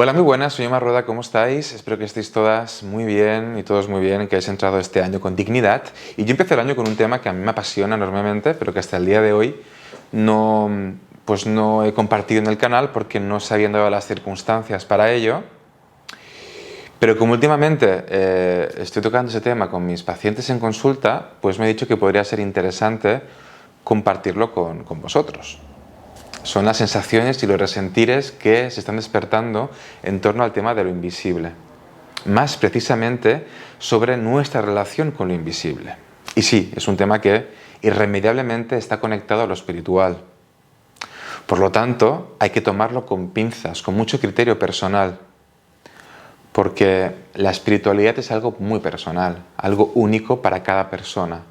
Hola, muy buenas, soy Emma Roda, ¿cómo estáis? Espero que estéis todas muy bien y todos muy bien, que hayáis entrado este año con dignidad. Y yo empecé el año con un tema que a mí me apasiona enormemente, pero que hasta el día de hoy no he compartido en el canal porque no se habían dado las circunstancias para ello. Pero como últimamente estoy tocando ese tema con mis pacientes en consulta, pues me he dicho que podría ser interesante compartirlo con vosotros. Son las sensaciones y los resentires que se están despertando en torno al tema de lo invisible. Más precisamente sobre nuestra relación con lo invisible. Y sí, es un tema que irremediablemente está conectado a lo espiritual. Por lo tanto, hay que tomarlo con pinzas, con mucho criterio personal. Porque la espiritualidad es algo muy personal, algo único para cada persona.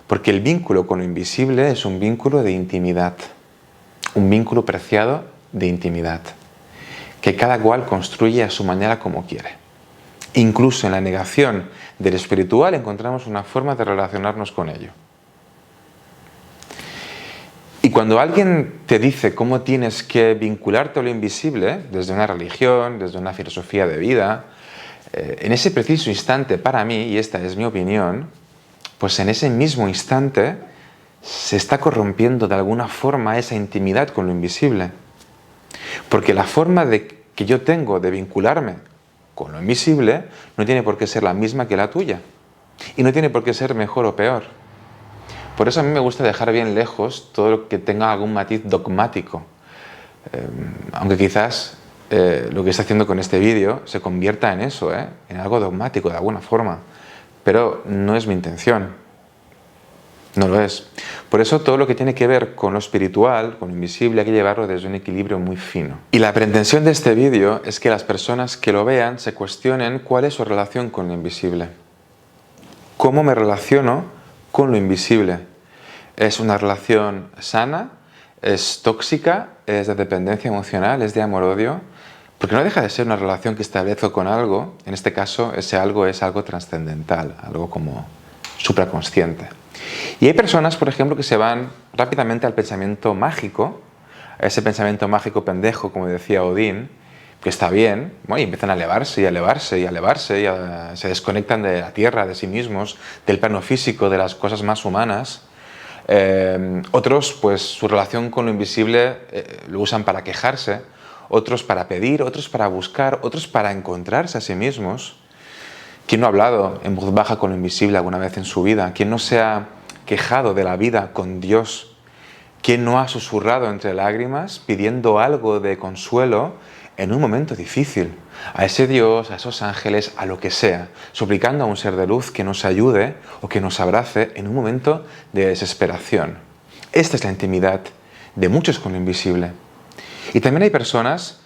Porque el vínculo con lo invisible es un vínculo de intimidad. Un vínculo preciado de intimidad, que cada cual construye a su manera como quiere. Incluso en la negación del espiritual encontramos una forma de relacionarnos con ello. Y cuando alguien te dice cómo tienes que vincularte a lo invisible, desde una religión, desde una filosofía de vida, en ese preciso instante para mí, y esta es mi opinión, pues en ese mismo instante se está corrompiendo de alguna forma esa intimidad con lo invisible. Porque la forma que yo tengo de vincularme con lo invisible no tiene por qué ser la misma que la tuya. Y no tiene por qué ser mejor o peor. Por eso a mí me gusta dejar bien lejos todo lo que tenga algún matiz dogmático. Aunque quizás lo que estoy haciendo con este vídeo se convierta en eso, en algo dogmático de alguna forma. Pero no es mi intención. No lo es. Por eso todo lo que tiene que ver con lo espiritual, con lo invisible, hay que llevarlo desde un equilibrio muy fino. Y la pretensión de este vídeo es que las personas que lo vean se cuestionen cuál es su relación con lo invisible. ¿Cómo me relaciono con lo invisible? ¿Es una relación sana? ¿Es tóxica? ¿Es de dependencia emocional? ¿Es de amor-odio? Porque no deja de ser una relación que establezco con algo. En este caso, ese algo es algo trascendental, algo como supraconsciente. Y hay personas, por ejemplo, que se van rápidamente al pensamiento mágico, a ese pensamiento mágico pendejo, como decía Odín, que está bien, y empiezan a elevarse y a elevarse y a elevarse, y se desconectan de la tierra, de sí mismos, del plano físico, de las cosas más humanas. Otros, pues su relación con lo invisible lo usan para quejarse, otros para pedir, otros para buscar, otros para encontrarse a sí mismos. ¿Quién no ha hablado en voz baja con lo invisible alguna vez en su vida? ¿Quién no se ha quejado de la vida con Dios? ¿Quién no ha susurrado entre lágrimas pidiendo algo de consuelo en un momento difícil? A ese Dios, a esos ángeles, a lo que sea, suplicando a un ser de luz que nos ayude o que nos abrace en un momento de desesperación. Esta es la intimidad de muchos con lo invisible. Y también hay personas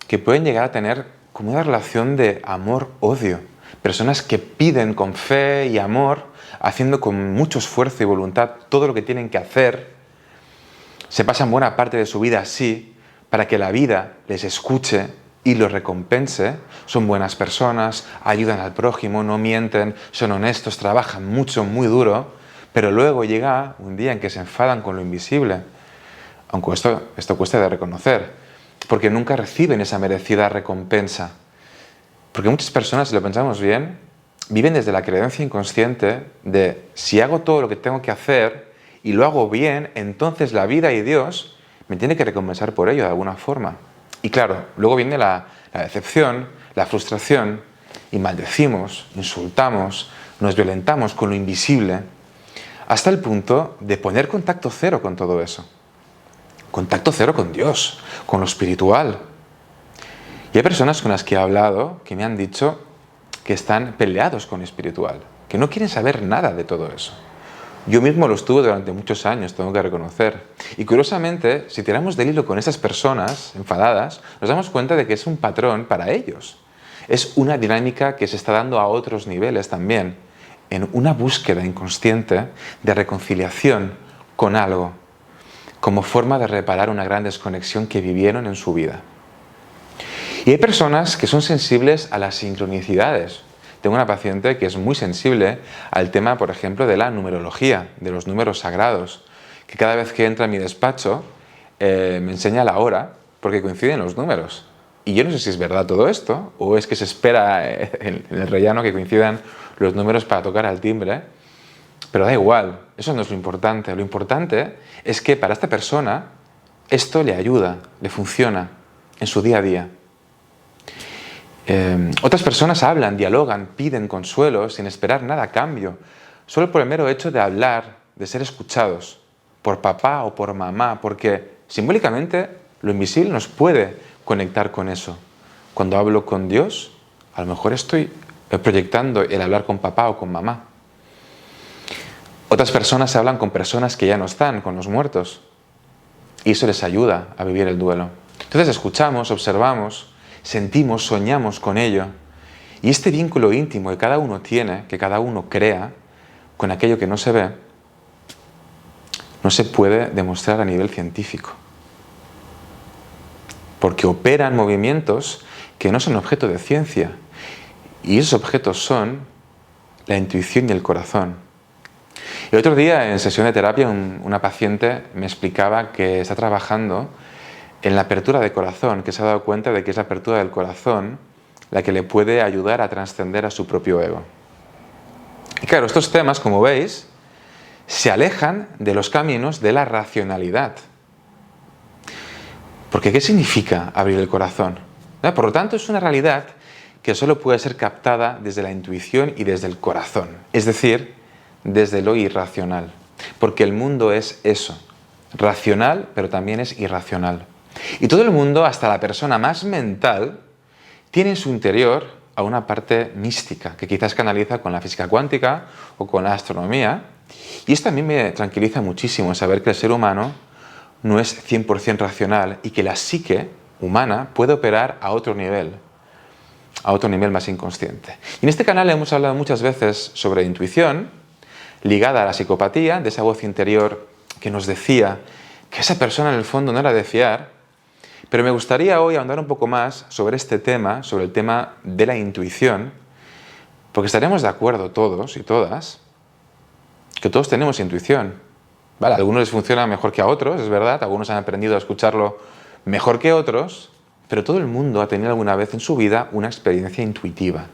que pueden llegar a tener como una relación de amor-odio. Personas que piden con fe y amor, haciendo con mucho esfuerzo y voluntad todo lo que tienen que hacer. Se pasan buena parte de su vida así, para que la vida les escuche y los recompense. Son buenas personas, ayudan al prójimo, no mienten, son honestos, trabajan mucho, muy duro, pero luego llega un día en que se enfadan con lo invisible. Aunque esto cuesta de reconocer, porque nunca reciben esa merecida recompensa. Porque muchas personas, si lo pensamos bien, viven desde la creencia inconsciente de si hago todo lo que tengo que hacer y lo hago bien, entonces la vida y Dios me tiene que recompensar por ello de alguna forma. Y claro, luego viene la decepción, la frustración, y maldecimos, insultamos, nos violentamos con lo invisible, hasta el punto de poner contacto cero con todo eso. Contacto cero con Dios, con lo espiritual. Y hay personas con las que he hablado que me han dicho que están peleados con lo espiritual, que no quieren saber nada de todo eso. Yo mismo lo estuve durante muchos años, tengo que reconocer. Y curiosamente, si tiramos del hilo con esas personas enfadadas, nos damos cuenta de que es un patrón para ellos. Es una dinámica que se está dando a otros niveles también, en una búsqueda inconsciente de reconciliación con algo, como forma de reparar una gran desconexión que vivieron en su vida. Y hay personas que son sensibles a las sincronicidades. Tengo una paciente que es muy sensible al tema, por ejemplo, de la numerología, de los números sagrados, que cada vez que entra a mi despacho me enseña la hora porque coinciden los números. Y yo no sé si es verdad todo esto, o es que se espera en el rellano que coincidan los números para tocar al timbre, pero da igual, eso no es lo importante. Lo importante es que para esta persona esto le ayuda, le funciona en su día a día. Otras personas hablan, dialogan, piden consuelo sin esperar nada a cambio, solo por el mero hecho de hablar, de ser escuchados, por papá o por mamá, porque simbólicamente lo invisible nos puede conectar con eso. Cuando hablo con Dios, a lo mejor estoy proyectando el hablar con papá o con mamá. Otras personas hablan con personas que ya no están, con los muertos, y eso les ayuda a vivir el duelo. Entonces escuchamos, observamos, sentimos, soñamos con ello. Y este vínculo íntimo que cada uno tiene, que cada uno crea, con aquello que no se ve, no se puede demostrar a nivel científico. Porque operan movimientos que no son objeto de ciencia. Y esos objetos son la intuición y el corazón. El otro día, en sesión de terapia, una paciente me explicaba que está trabajando en la apertura de corazón, que se ha dado cuenta de que es la apertura del corazón la que le puede ayudar a trascender a su propio ego. Y claro, estos temas, como veis, se alejan de los caminos de la racionalidad. Porque ¿qué significa abrir el corazón? Por lo tanto, es una realidad que solo puede ser captada desde la intuición y desde el corazón, es decir, desde lo irracional. Porque el mundo es eso, racional, pero también es irracional. Y todo el mundo, hasta la persona más mental, tiene en su interior a una parte mística, que quizás canaliza con la física cuántica o con la astronomía. Y esto a mí me tranquiliza muchísimo, saber que el ser humano no es 100% racional y que la psique humana puede operar a otro nivel más inconsciente. Y en este canal hemos hablado muchas veces sobre intuición, ligada a la psicopatía, de esa voz interior que nos decía que esa persona en el fondo no era de fiar. Pero me gustaría hoy ahondar un poco más sobre este tema, sobre el tema de la intuición, porque estaremos de acuerdo todos y todas que todos tenemos intuición. Vale, a algunos les funciona mejor que a otros, es verdad, algunos han aprendido a escucharlo mejor que otros, pero todo el mundo ha tenido alguna vez en su vida una experiencia intuitiva.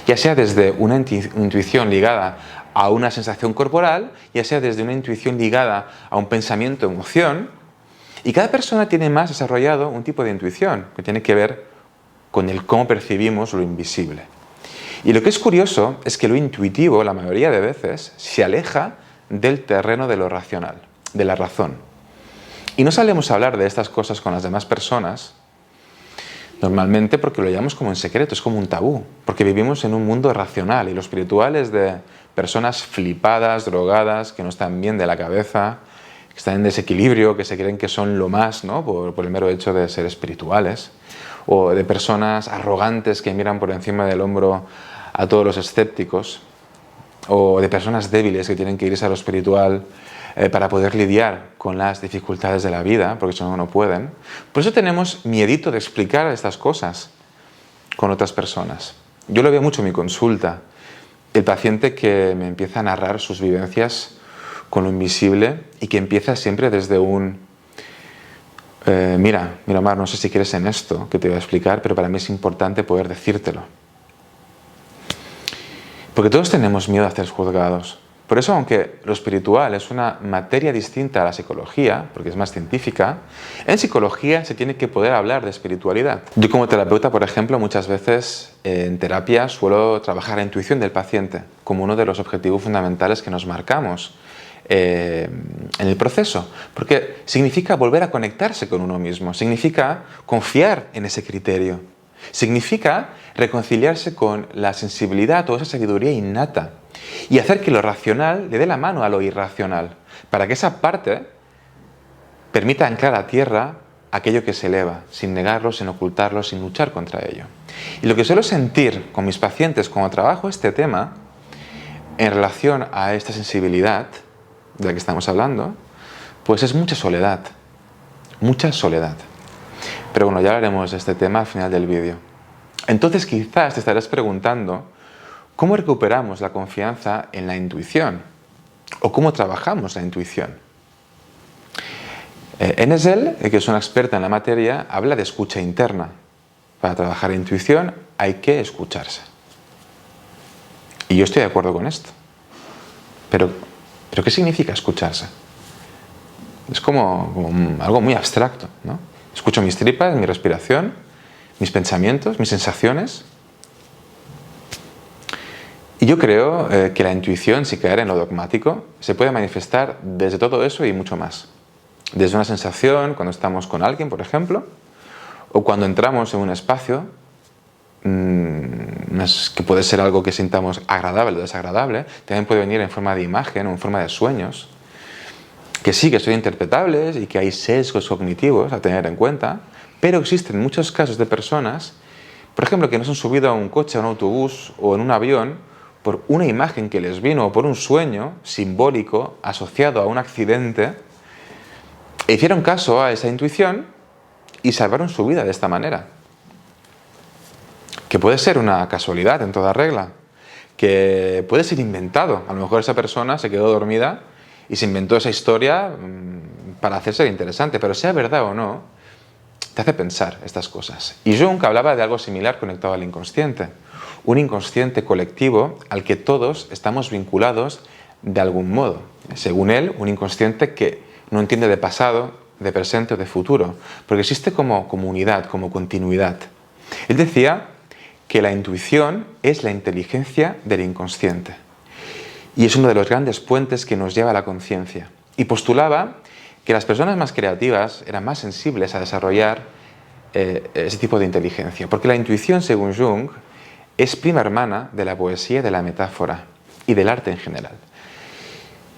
Ya sea desde una intuición ligada a una sensación corporal, ya sea desde una intuición ligada a un pensamiento, emoción. Y cada persona tiene más desarrollado un tipo de intuición que tiene que ver con el cómo percibimos lo invisible. Y lo que es curioso es que lo intuitivo, la mayoría de veces, se aleja del terreno de lo racional, de la razón. Y no solemos hablar de estas cosas con las demás personas, normalmente porque lo llevamos como en secreto, es como un tabú, porque vivimos en un mundo racional y lo espiritual es de personas flipadas, drogadas, que no están bien de la cabeza, que están en desequilibrio, que se creen que son lo más, ¿no? por el mero hecho de ser espirituales, o de personas arrogantes que miran por encima del hombro a todos los escépticos, o de personas débiles que tienen que irse a lo espiritual para poder lidiar con las dificultades de la vida, porque si no, no pueden. Por eso tenemos miedito de explicar estas cosas con otras personas. Yo lo veo mucho en mi consulta, el paciente que me empieza a narrar sus vivencias con lo invisible y que empieza siempre desde un mira Omar, no sé si quieres en esto que te voy a explicar, pero para mí es importante poder decírtelo. Porque todos tenemos miedo a ser juzgados. Por eso, aunque lo espiritual es una materia distinta a la psicología, porque es más científica, en psicología se tiene que poder hablar de espiritualidad. Yo como terapeuta, por ejemplo, muchas veces en terapia suelo trabajar la intuición del paciente como uno de los objetivos fundamentales que nos marcamos en el proceso, porque significa volver a conectarse con uno mismo, significa confiar en ese criterio, significa reconciliarse con la sensibilidad o esa sabiduría innata y hacer que lo racional le dé la mano a lo irracional, para que esa parte permita anclar a tierra aquello que se eleva, sin negarlo, sin ocultarlo, sin luchar contra ello. Y lo que suelo sentir con mis pacientes cuando trabajo este tema, en relación a esta sensibilidad de la que estamos hablando, pues es mucha soledad. Mucha soledad. Pero bueno, ya hablaremos de este tema al final del vídeo. Entonces quizás te estarás preguntando ¿cómo recuperamos la confianza en la intuición? ¿O cómo trabajamos la intuición? Enesel, que es una experta en la materia, habla de escucha interna. Para trabajar la intuición hay que escucharse. Y yo estoy de acuerdo con esto. Pero ¿qué significa escucharse? Es como algo muy abstracto, ¿no? Escucho mis tripas, mi respiración, mis pensamientos, mis sensaciones. Y yo creo que la intuición, sin caer en lo dogmático, se puede manifestar desde todo eso y mucho más. Desde una sensación, cuando estamos con alguien, por ejemplo, o cuando entramos en un espacio, que puede ser algo que sintamos agradable o desagradable, también puede venir en forma de imagen o en forma de sueños, que sí que son interpretables y que hay sesgos cognitivos a tener en cuenta, pero existen muchos casos de personas, por ejemplo, que no se han subido a un coche, a un autobús o en un avión por una imagen que les vino o por un sueño simbólico asociado a un accidente, e hicieron caso a esa intuición y salvaron su vida de esta manera. Que puede ser una casualidad en toda regla, que puede ser inventado. A lo mejor esa persona se quedó dormida y se inventó esa historia para hacerse interesante, pero sea verdad o no, te hace pensar estas cosas. Y Jung hablaba de algo similar conectado al inconsciente, un inconsciente colectivo al que todos estamos vinculados de algún modo. Según él, un inconsciente que no entiende de pasado, de presente o de futuro, porque existe como comunidad, como continuidad. Él decía que la intuición es la inteligencia del inconsciente y es uno de los grandes puentes que nos lleva a la conciencia. Y postulaba que las personas más creativas eran más sensibles a desarrollar ese tipo de inteligencia, porque la intuición, según Jung, es prima hermana de la poesía, de la metáfora y del arte en general.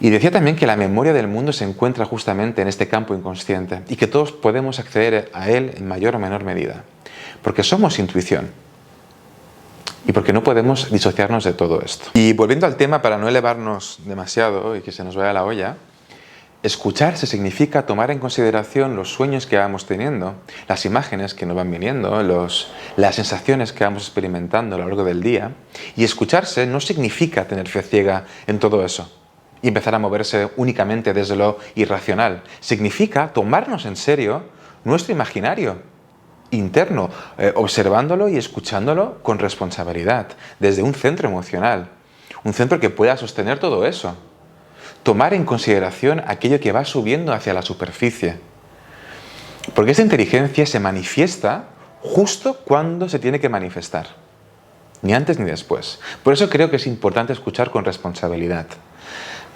Y decía también que la memoria del mundo se encuentra justamente en este campo inconsciente y que todos podemos acceder a él en mayor o menor medida, porque somos intuición y porque no podemos disociarnos de todo esto. Y volviendo al tema, para no elevarnos demasiado y que se nos vaya la olla, escucharse significa tomar en consideración los sueños que vamos teniendo, las imágenes que nos van viniendo, las sensaciones que vamos experimentando a lo largo del día. Y escucharse no significa tener fe ciega en todo eso y empezar a moverse únicamente desde lo irracional. Significa tomarnos en serio nuestro imaginario interno, observándolo y escuchándolo con responsabilidad, desde un centro emocional, un centro que pueda sostener todo eso. Tomar en consideración aquello que va subiendo hacia la superficie. Porque esta inteligencia se manifiesta justo cuando se tiene que manifestar. Ni antes ni después. Por eso creo que es importante escuchar con responsabilidad.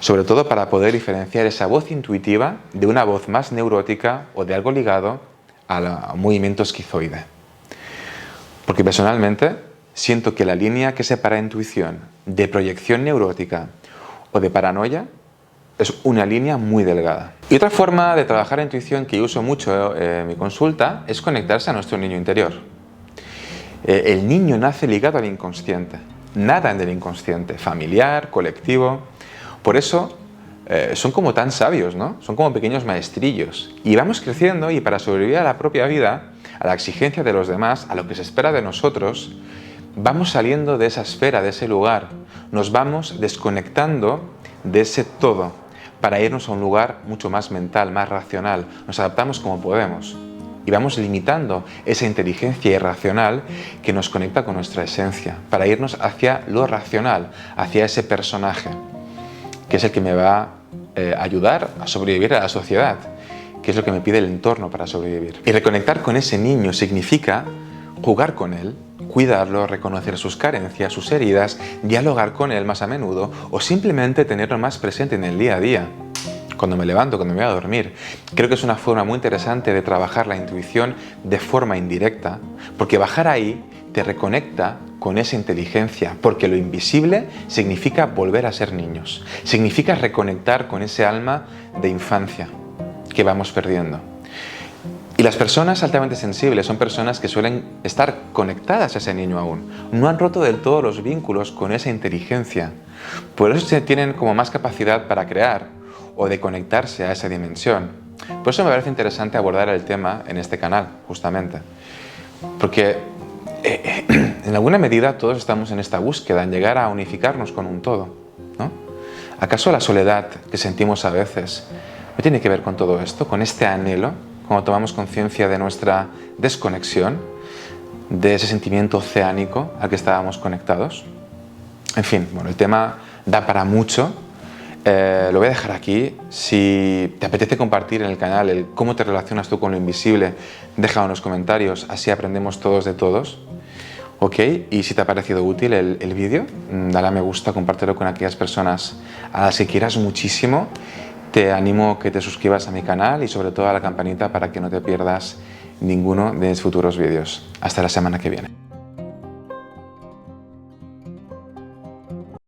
Sobre todo para poder diferenciar esa voz intuitiva de una voz más neurótica o de algo ligado al movimiento esquizoide. Porque personalmente siento que la línea que separa intuición de proyección neurótica o de paranoia es una línea muy delgada. Y otra forma de trabajar la intuición que yo uso mucho en mi consulta es conectarse a nuestro niño interior. El niño nace ligado al inconsciente, nada en el inconsciente, familiar, colectivo. Por eso son como tan sabios, ¿no? Son como pequeños maestrillos. Y vamos creciendo y para sobrevivir a la propia vida, a la exigencia de los demás, a lo que se espera de nosotros, vamos saliendo de esa esfera, de ese lugar. Nos vamos desconectando de ese todo para irnos a un lugar mucho más mental, más racional. Nos adaptamos como podemos y vamos limitando esa inteligencia irracional que nos conecta con nuestra esencia para irnos hacia lo racional, hacia ese personaje que es el que me va a ayudar a sobrevivir a la sociedad, que es lo que me pide el entorno para sobrevivir. Y reconectar con ese niño significa jugar con él, cuidarlo, reconocer sus carencias, sus heridas, dialogar con él más a menudo o simplemente tenerlo más presente en el día a día. Cuando me levanto, cuando me voy a dormir. Creo que es una forma muy interesante de trabajar la intuición de forma indirecta, porque bajar ahí te reconecta con esa inteligencia, porque lo invisible significa volver a ser niños, significa reconectar con ese alma de infancia que vamos perdiendo. Y las personas altamente sensibles son personas que suelen estar conectadas a ese niño aún, no han roto del todo los vínculos con esa inteligencia, por eso tienen como más capacidad para crear o de conectarse a esa dimensión. Por eso me parece interesante abordar el tema en este canal, justamente, porque en alguna medida todos estamos en esta búsqueda, en llegar a unificarnos con un todo, ¿no? ¿Acaso la soledad que sentimos a veces ¿No tiene que ver con todo esto, con este anhelo, cuando tomamos conciencia de nuestra desconexión, de ese sentimiento oceánico al que estábamos conectados? En fin, bueno, el tema da para mucho. Lo voy a dejar aquí. Si te apetece compartir en el canal el cómo te relacionas tú con lo invisible, déjalo en los comentarios, así aprendemos todos de todos. Ok, y si te ha parecido útil el vídeo, dale a me gusta, compártelo con aquellas personas a las que quieras muchísimo. Te animo a que te suscribas a mi canal y sobre todo a la campanita para que no te pierdas ninguno de mis futuros vídeos. Hasta la semana que viene.